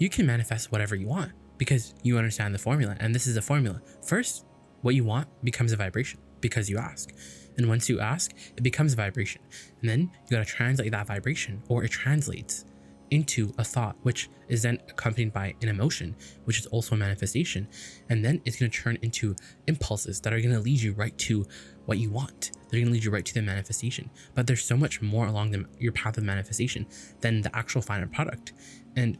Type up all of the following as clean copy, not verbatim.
you can manifest whatever you want because you understand the formula. And this is a formula. First, what you want becomes a vibration because you ask. And once you ask, it becomes a vibration. And then you got to translate that vibration, or it translates into a thought, which is then accompanied by an emotion, which is also a manifestation. And then it's going to turn into impulses that are going to lead you right to what you want. They're going to lead you right to the manifestation. But there's so much more along your path of manifestation than the actual final product. And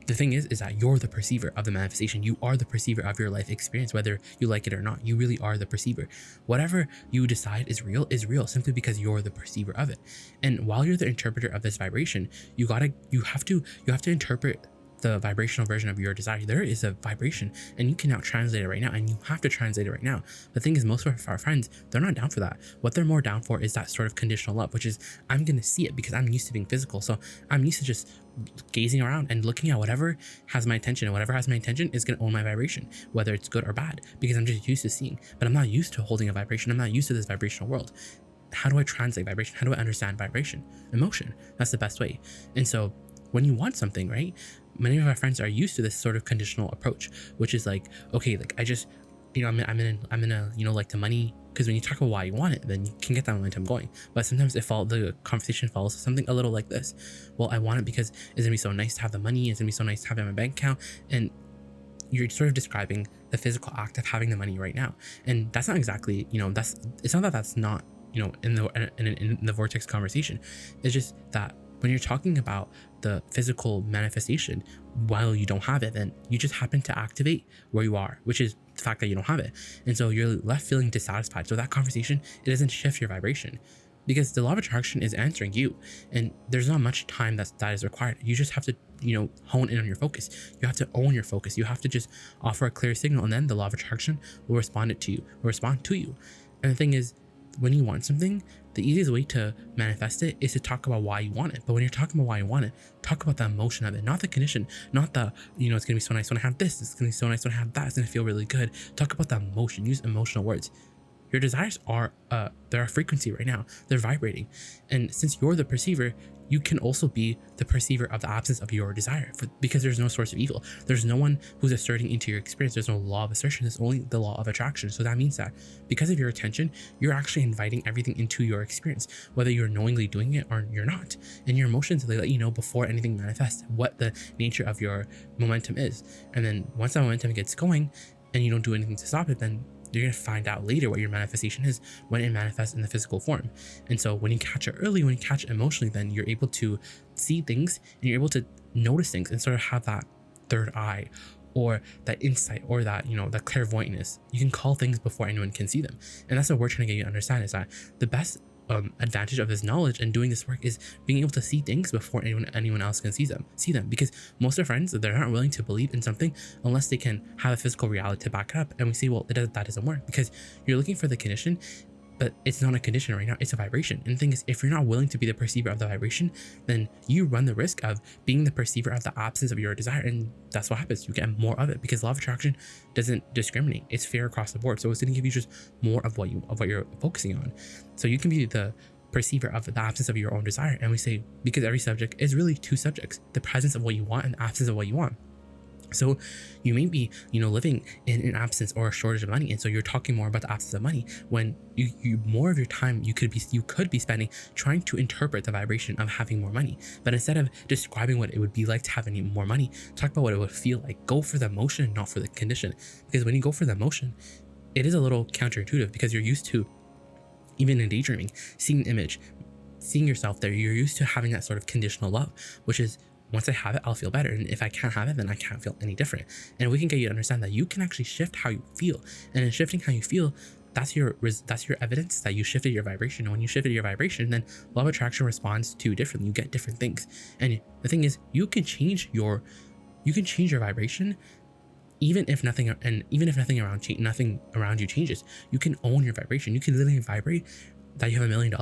the thing is that you're the perceiver of the manifestation. You are the perceiver of your life experience, whether you like it or not. You really are the perceiver. Whatever you decide is real simply because you're the perceiver of it. And while you're the interpreter of this vibration, you have to interpret the vibrational version of your desire. There is a vibration, and you can now translate it right now, and you have to translate it right now. The thing is, most of our friends, they're not down for that. What they're more down for is that sort of conditional love, which is, I'm going to see it because I'm used to being physical. So I'm used to just gazing around and looking at whatever has my attention, and whatever has my attention is going to own my vibration, whether it's good or bad, because I'm just used to seeing. But I'm not used to holding a vibration. I'm not used to this vibrational world. How do I translate vibration? How do I understand vibration? Emotion. That's the best way. And so when you want something, right? Many of our friends are used to this sort of conditional approach, which is like, okay, like I just, I'm in a, like the money, because when you talk about why you want it, then you can get that momentum going. But sometimes the conversation follows something a little like this. Well, I want it because it's gonna be so nice to have the money. It's gonna be so nice to have it in my bank account. And you're sort of describing the physical act of having the money right now. And that's not exactly, it's not that that's not, in the vortex conversation. It's just that when you're talking about the physical manifestation while you don't have it, then you just happen to activate where you are, which is the fact that you don't have it. And so you're left feeling dissatisfied. So that conversation, it doesn't shift your vibration, because the law of attraction is answering you, and there's not much time that is required. You just have to, hone in on your focus. You have to own your focus. You have to just offer a clear signal, and then the law of attraction will respond to you. And the thing is, when you want something, the easiest way to manifest it is to talk about why you want it. But when you're talking about why you want it, talk about the emotion of it, not the condition, not the, it's going to be so nice when I have this, it's going to be so nice when I have that, it's going to feel really good. Talk about the emotion, use emotional words. Your desires are, they're a frequency right now, they're vibrating. And since you're the perceiver, you can also be the perceiver of the absence of your desire, because there's no source of evil. There's no one who's asserting into your experience. There's no law of assertion. There's only the law of attraction. So that means that because of your attention, you're actually inviting everything into your experience, whether you're knowingly doing it or you're not. And your emotions, they let you know before anything manifests what the nature of your momentum is. And then once that momentum gets going and you don't do anything to stop it, then you're going to find out later what your manifestation is when it manifests in the physical form. And so when you catch it early, when you catch it emotionally, then you're able to see things and you're able to notice things and sort of have that third eye, or that insight, or that, that clairvoyantness. You can call things before anyone can see them. And that's what we're trying to get you to understand, is that the best advantage of this knowledge and doing this work is being able to see things before anyone else can see them, because most of our friends, they're not willing to believe in something unless they can have a physical reality to back it up. And we say, well, that doesn't work, because you're looking for the condition, but it's not a condition right now, it's a vibration. And the thing is, if you're not willing to be the perceiver of the vibration, then you run the risk of being the perceiver of the absence of your desire. And that's what happens. You get more of it, because law of attraction doesn't discriminate. It's fair across the board. So it's going to give you just more of what you're focusing on. So you can be the perceiver of the absence of your own desire. And we say, because every subject is really two subjects, the presence of what you want and the absence of what you want. So you may be, living in an absence or a shortage of money, and so you're talking more about the absence of money, when you more of your time you could be spending trying to interpret the vibration of having more money. But instead of describing what it would be like to have any more money, talk about what it would feel like. Go for the emotion, not for the condition. Because when you go for the emotion, it is a little counterintuitive, because you're used to, even in daydreaming, seeing an image, seeing yourself there. You're used to having that sort of conditional love, which is, once I have it, I'll feel better. And if I can't have it, then I can't feel any different. And we can get you to understand that you can actually shift how you feel. And in shifting how you feel, that's your evidence that you shifted your vibration. And when you shifted your vibration, then law of attraction responds to differently. You get different things. And the thing is, you can change your vibration, even if nothing around you changes. You can own your vibration. You can literally vibrate that you have $1 million.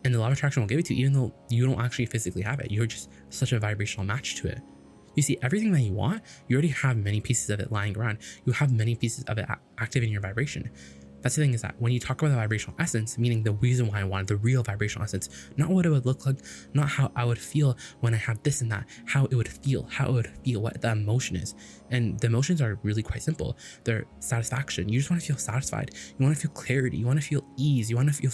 And the law of attraction will give it to you, even though you don't actually physically have it. You're just such a vibrational match to it. You see, everything that you want, you already have many pieces of it lying around. You have many pieces of it active in your vibration. That's the thing, is that when you talk about the vibrational essence, meaning the reason why I wanted the real vibrational essence, not what it would look like, not how I would feel when I have this and that, how it would feel, what the emotion is. And the emotions are really quite simple. They're satisfaction. You just want to feel satisfied. You want to feel clarity. You want to feel ease. You want to feel,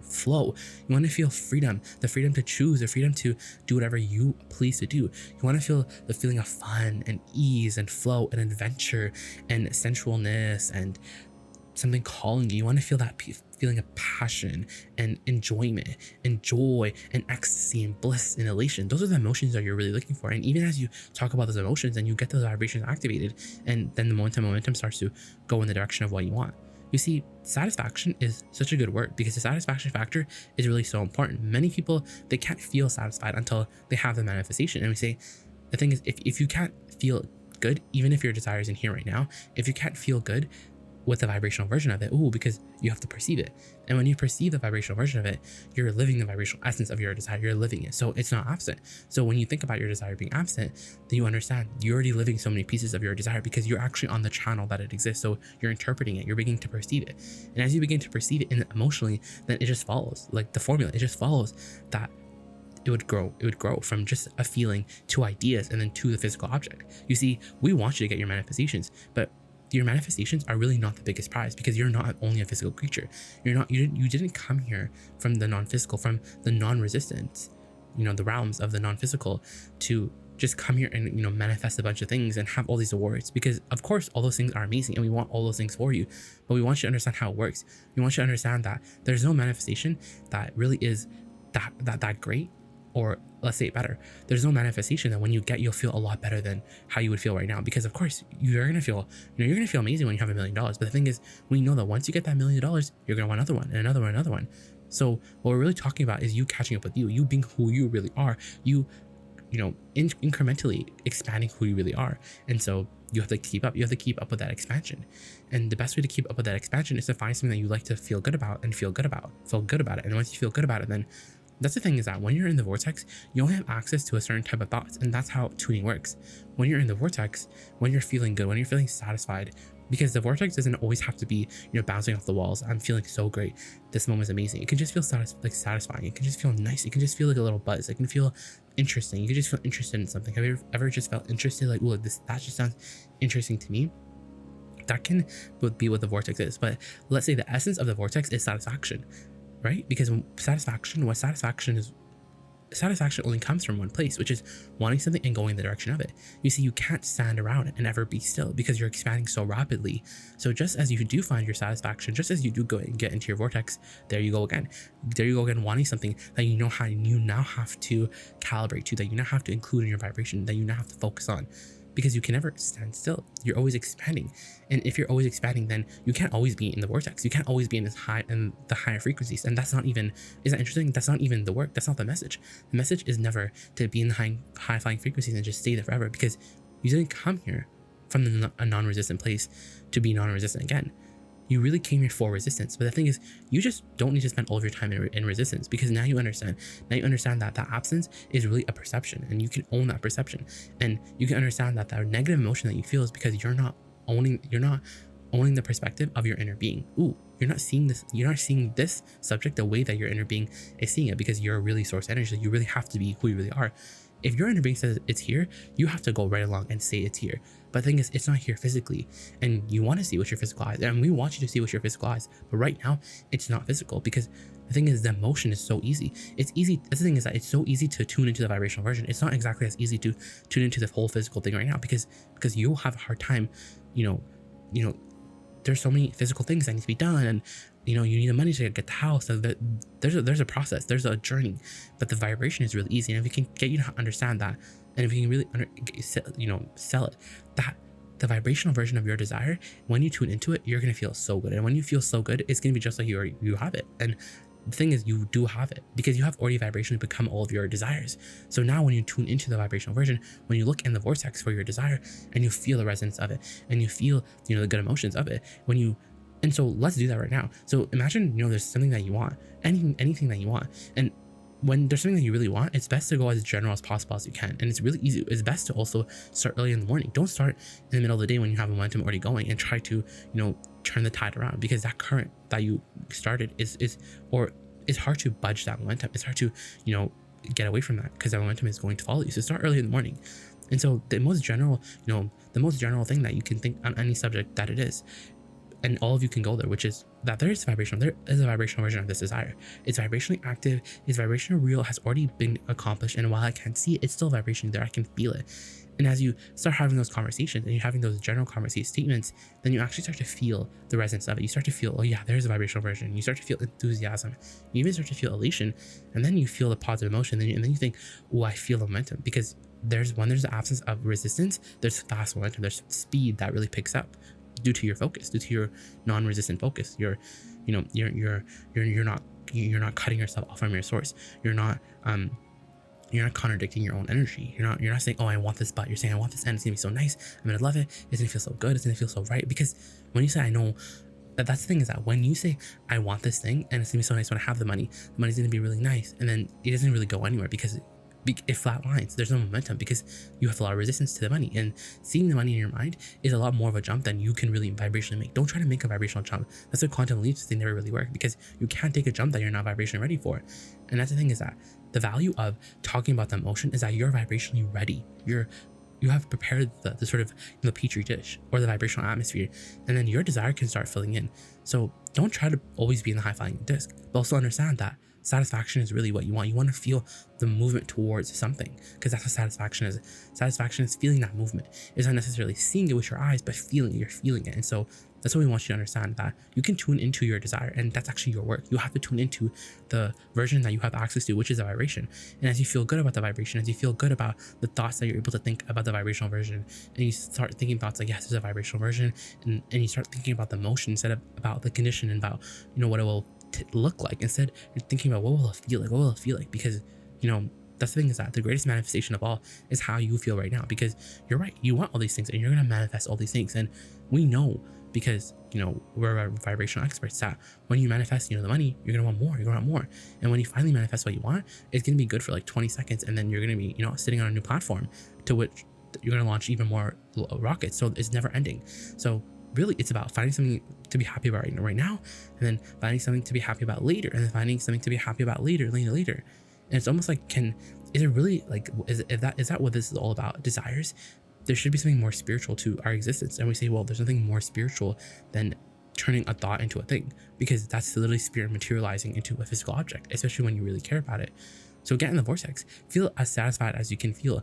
flow. You want to feel freedom, the freedom to choose, the freedom to do whatever you please to do. You want to feel the feeling of fun and ease and flow and adventure and sensualness and something calling you. You want to feel that feeling of passion and enjoyment and joy and ecstasy and bliss and elation. Those are the emotions that you're really looking for. And even as you talk about those emotions and you get those vibrations activated, and then the momentum starts to go in the direction of what you want. You see, satisfaction is such a good word because the satisfaction factor is really so important. Many people, they can't feel satisfied until they have the manifestation. And we say, the thing is, if you can't feel good, even if your desire isn't here right now, if you can't feel good with the vibrational version of it, because you have to perceive it. And when you perceive the vibrational version of it, you're living the vibrational essence of your desire. You're living it. So it's not absent. So when you think about your desire being absent, then you understand you're already living so many pieces of your desire because you're actually on the channel that it exists. So you're interpreting it. You're beginning to perceive it. And as you begin to perceive it emotionally, then it just follows. Like the formula, it just follows that it would grow from just a feeling to ideas and then to the physical object. You see, we want you to get your manifestations, but your manifestations are really not the biggest prize because you're not only a physical creature. You didn't come here from the non-physical, from the non-resistance, the realms of the non-physical, to just come here and manifest a bunch of things and have all these awards, because of course all those things are amazing and we want all those things for you, but we want you to understand how it works. We want you to understand that there's no manifestation that really is that great, or let's say it better. There's no manifestation that when you get, you'll feel a lot better than how you would feel right now, because of course you're gonna feel amazing when you have $1 million. But the thing is, we know that once you get that $1 million, you're gonna want another one and another one, another one. So what we're really talking about is you catching up with you being who you really are, incrementally expanding who you really are. And so you have to keep up. You have to keep up with that expansion. And the best way to keep up with that expansion is to find something that you like to feel good about and feel good about it. And once you feel good about it, then that's the thing, is that when you're in the vortex, you only have access to a certain type of thoughts, and that's how tuning works. When you're in the vortex, when you're feeling good, when you're feeling satisfied, because the vortex doesn't always have to be, bouncing off the walls. I'm feeling so great. This moment is amazing. It can just feel satisfying. It can just feel nice. It can just feel like a little buzz. It can feel interesting. You can just feel interested in something. Have you ever just felt interested? Like, ooh, that just sounds interesting to me. That can be what the vortex is. But let's say the essence of the vortex is satisfaction. Right? Because satisfaction only comes from one place, which is wanting something and going in the direction of it. You see, you can't stand around and ever be still because you're expanding so rapidly. So just as you do find your satisfaction, just as you do go and get into your vortex, there you go again. There you go again, wanting something that you now have to calibrate to, that you now have to include in your vibration, that you now have to focus on. Because you can never stand still. You're always expanding. And if you're always expanding, then you can't always be in the vortex. You can't always be in the higher frequencies. And that's not even, is that interesting? That's not even the work. That's not the message. The message is never to be in the high flying frequencies and just stay there forever, because you didn't come here from a non-resistant place to be non-resistant again. You really came here for resistance. But the thing is, you just don't need to spend all of your time in resistance, because now you understand that that absence is really a perception, and you can own that perception. And you can understand that that negative emotion that you feel is because you're not owning the perspective of your inner being. You're not seeing this subject the way that your inner being is seeing it, because you're really source energy. You really have to be who you really are. If your inner being says it's here, you have to go right along and say it's here. But the thing is, it's not here physically, and you want to see with your physical eyes, and we want you to see with your physical eyes. But right now, it's not physical, because the thing is, the emotion is so easy. It's easy. The thing is that it's so easy to tune into the vibrational version. It's not exactly as easy to tune into the whole physical thing right now, because you'll have a hard time, there's so many physical things that need to be done, and you need the money to get the house. So there's a process, there's a journey, but the vibration is really easy. And if we can get you to understand that, and if you can really sell it, that the vibrational version of your desire, when you tune into it, you're gonna feel so good. And when you feel so good, it's gonna be just like you have it. And the thing is, you do have it because you have already vibrationally become all of your desires. So now when you tune into the vibrational version, when you look in the vortex for your desire and you feel the resonance of it, and you feel the good emotions of it, and so let's do that right now. So imagine there's something that you want, anything that you want, and when there's something that you really want, it's best to go as general as possible as you can. And it's really easy. It's best to also start early in the morning. Don't start in the middle of the day when you have momentum already going and try to turn the tide around, because that current that you started is hard to budge that momentum. It's hard to, get away from that, because that momentum is going to follow you. So start early in the morning. And so the most general thing that you can think on any subject that it is, and all of you can go there, which is that there is a vibrational version of this desire. It's vibrationally active, it's vibrational real, has already been accomplished. And while I can't see it, it's still vibrationally there. I can feel it. And as you start having those conversations and you're having those general conversation statements, then you actually start to feel the resonance of it. You start to feel, oh yeah, there's a vibrational version. You start to feel enthusiasm. You even start to feel elation. And then you feel the positive emotion. And then you think, oh, I feel the momentum. Because when there's the absence of resistance, there's fast momentum. There's speed that really picks up due to your focus, due to your non-resistant focus. You're not cutting yourself off from your source. You're not contradicting your own energy. You're not saying, oh, I want this, but you're saying, I want this, and it's gonna be so nice. I'm gonna love it. It's gonna feel so good. It's gonna feel so right. Because when you say, I know, that's the thing, is that when you say, I want this thing, and it's gonna be so nice when I have the money's gonna be really nice, and then it doesn't really go anywhere because it flat lines. There's no momentum because you have a lot of resistance to the money, and seeing the money in your mind is a lot more of a jump than you can really vibrationally make. Don't try to make a vibrational jump. That's what quantum leaps, they never really work, because you can't take a jump that you're not vibrationally ready for. And that's the thing, is that the value of talking about the emotion is that you're vibrationally ready. You have prepared the sort of petri dish or the vibrational atmosphere, and then your desire can start filling in. So don't try to always be in the high flying disc, but also understand that satisfaction is really what you want. You want to feel the movement towards something, because that's what satisfaction is. Satisfaction is feeling that movement. It's not necessarily seeing it with your eyes, but you're feeling it. And so that's what we want you to understand, that you can tune into your desire, and that's actually your work. You have to tune into the version that you have access to, which is a vibration. And as you feel good about the vibration, as you feel good about the thoughts that you're able to think about the vibrational version, and you start thinking thoughts like, yes, there's a vibrational version, and you start thinking about the emotion instead of about the condition and about, what it will look like. Instead, you're thinking about, what will it feel like? Because, that's the thing, is that the greatest manifestation of all is how you feel right now. Because you're right, you want all these things, and you're going to manifest all these things. And we know, because we're vibrational experts, that when you manifest the money, you're gonna want more. And when you finally manifest what you want, it's gonna be good for like 20 seconds, and then you're gonna be sitting on a new platform to which you're gonna launch even more rockets. So it's never ending. So really, it's about finding something to be happy about right now, and then finding something to be happy about later, and then finding something to be happy about later. And it's almost like, is it really like, is that what this is all about? Desires? There should be something more spiritual to our existence. And we say, well, there's nothing more spiritual than turning a thought into a thing, because that's literally spirit materializing into a physical object, especially when you really care about it. So get in the vortex, feel as satisfied as you can feel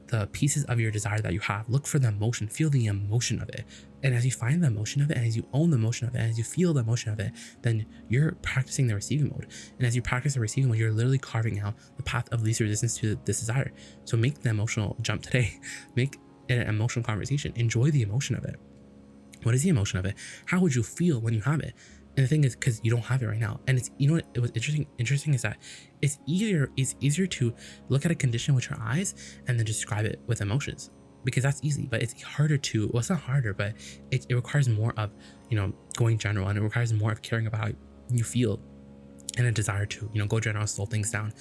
the pieces of your desire that you have, look for the emotion, feel the emotion of it. And as you find the emotion of it, and as you own the emotion of it, and as you feel the emotion of it, then you're practicing the receiving mode. And as you practice the receiving mode, you're literally carving out the path of least resistance to this desire. So make the emotional jump today. Make it an emotional conversation. Enjoy the emotion of it. What is the emotion of it? How would you feel when you have it? And the thing is, because you don't have it right now, and it's, what it was interesting is that it's easier to look at a condition with your eyes and then describe it with emotions, because that's easy. But it's harder to, well, it's not harder, but it requires more of going general, and it requires more of caring about how you feel, and a desire to go general, slow things down,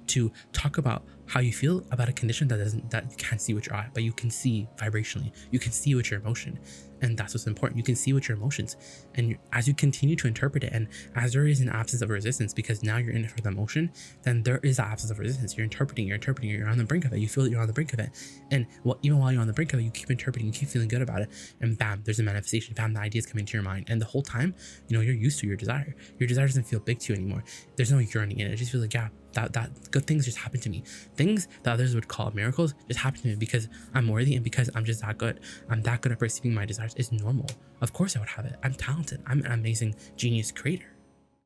to talk about how you feel about a condition that you can't see with your eye, but you can see vibrationally, you can see with your emotion. And that's what's important. You can see with your emotions, and as you continue to interpret it, and as there is an absence of resistance, because now you're in it for the emotion, then there is an absence of resistance. You're interpreting, you're on the brink of it. You feel that you're on the brink of it, and even while you're on the brink of it, you keep interpreting, you keep feeling good about it, and bam, there's a manifestation. Bam, the ideas coming to your mind, and the whole time, you're used to your desire. Your desire doesn't feel big to you anymore. There's no yearning in it. It just feels like, yeah, that good things just happen to me. Things that others would call miracles just happen to me because I'm worthy, and because I'm just that good. I'm that good at perceiving my desires. It's normal. Of course I would have it. I'm talented. I'm an amazing genius creator.